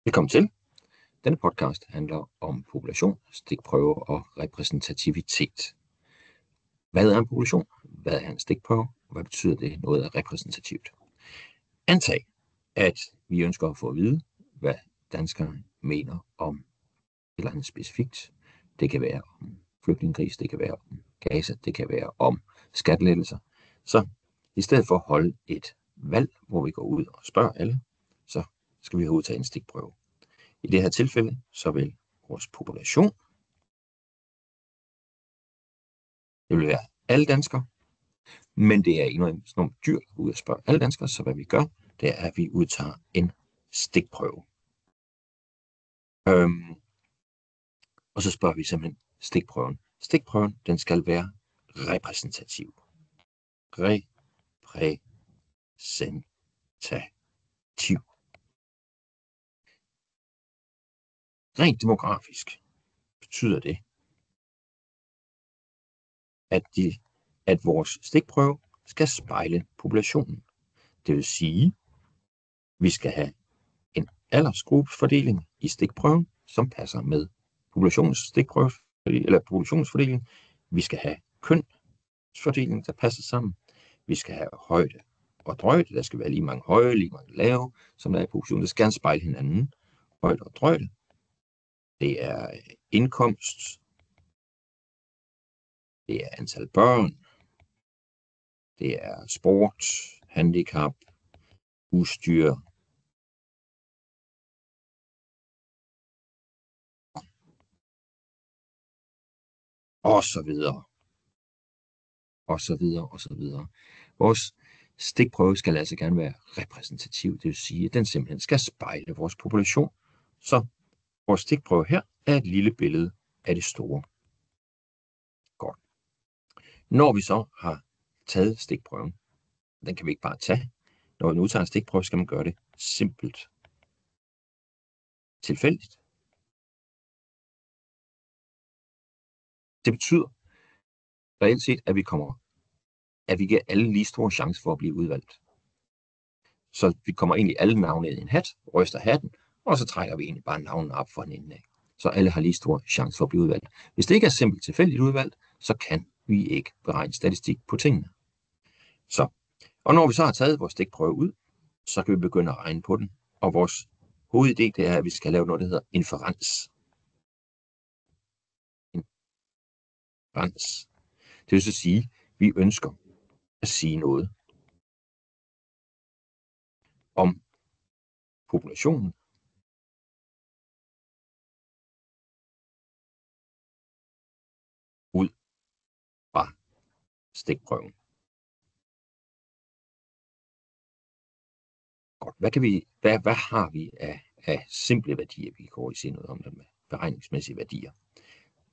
Velkommen til. Denne podcast handler om population, stikprøve og repræsentativitet. Hvad er en population? Hvad er en stikprøve? Hvad betyder det noget er repræsentativt? Antag, at vi ønsker at få at vide, hvad danskerne mener om et eller andet specifikt. Det kan være om flygtningekris, det kan være om Gaza, det kan være om skattelettelser. Så i stedet for at holde et valg, hvor vi går ud og spørger alle, så skal vi have udtaget en stikprøve. I det her tilfælde, så vil vores population, det vil være alle danskere, men det er enormt dyrt at gå ud og spørge alle danskere, så hvad vi gør, det er, at vi udtager en stikprøve. Og så spørger vi simpelthen stikprøven. Stikprøven, den skal være repræsentativ. Repræsentativ. Rent demografisk betyder det, at vores stikprøve skal spejle populationen. Det vil sige, at vi skal have en aldersgruppefordeling i stikprøven, som passer med populationsfordeling. Vi skal have kønsfordeling, der passer sammen. Vi skal have højde og drøjde. Der skal være lige mange høje, lige mange lave, som der er i populationen. Det skal gerne spejle hinanden. Højde og drøjde. Det er indkomst. Det er antal børn. Det er sport, handicap, udstyr. Og så videre. Og så videre, og så videre. Vores stikprøve skal altså gerne være repræsentativ. Det vil sige, at den simpelthen skal spejle vores population. Så vores stikprøve her er et lille billede af det store. Godt. Når vi så har taget stikprøven, den kan vi ikke bare tage. Når vi nu tager en stikprøve, skal man gøre det simpelt. Tilfældigt. Det betyder reelt set, at vi giver alle lige store chancer for at blive udvalgt. Så vi kommer egentlig alle navne i en hat, ryster hatten, og så trækker vi egentlig bare navnene op for en ende af. Så alle har lige stor chance for at blive udvalgt. Hvis det ikke er simpelt tilfældigt udvalgt, så kan vi ikke beregne statistik på tingene. Og når vi så har taget vores stikprøve ud, så kan vi begynde at regne på den. Og vores hovedidé, det er, at vi skal lave noget, der hedder inferens. Inferens. Det vil så sige, at vi ønsker at sige noget om populationen, ud fra stikprøven. Godt. Hvad har vi af simple værdier? Vi kan også se noget om det med beregningsmæssige værdier.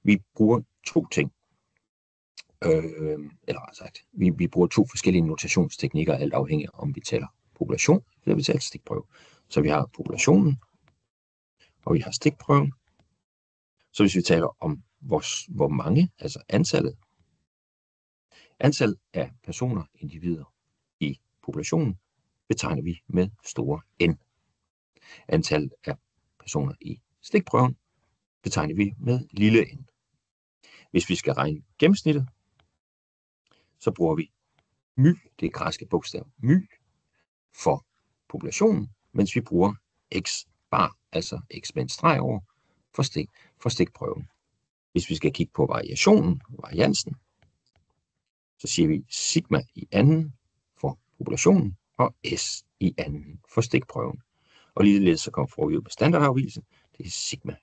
Vi bruger to ting. Vi bruger to forskellige notationsteknikker, alt afhængig om vi taler population eller vi taler stikprøve. Så vi har populationen, og vi har stikprøven. Så hvis vi taler om hvor mange, altså antallet af personer, individer i populationen, betegner vi med store N. Antallet af personer i stikprøven betegner vi med lille n. Hvis vi skal regne gennemsnittet, så bruger vi det græske bogstav my, for populationen, mens vi bruger x bar, altså x med en streg over, for stikprøven. Hvis vi skal kigge på variansen, så siger vi sigma i anden for populationen, og s i anden for stikprøven. Og ligeledes så får vi ud på standardafvigelsen, det er sigma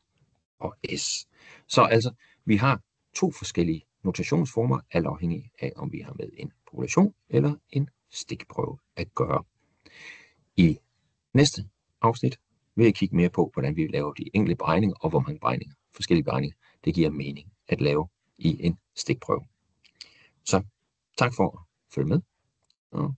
og s. Så altså, vi har to forskellige notationsformer, alt afhængig af, om vi har med en population eller en stikprøve at gøre. I næste afsnit vil jeg kigge mere på, hvordan vi laver de enkelte beregninger, og hvor mange forskellige beregninger, det giver mening at lave i en stikprøve. Så tak for at følge med, og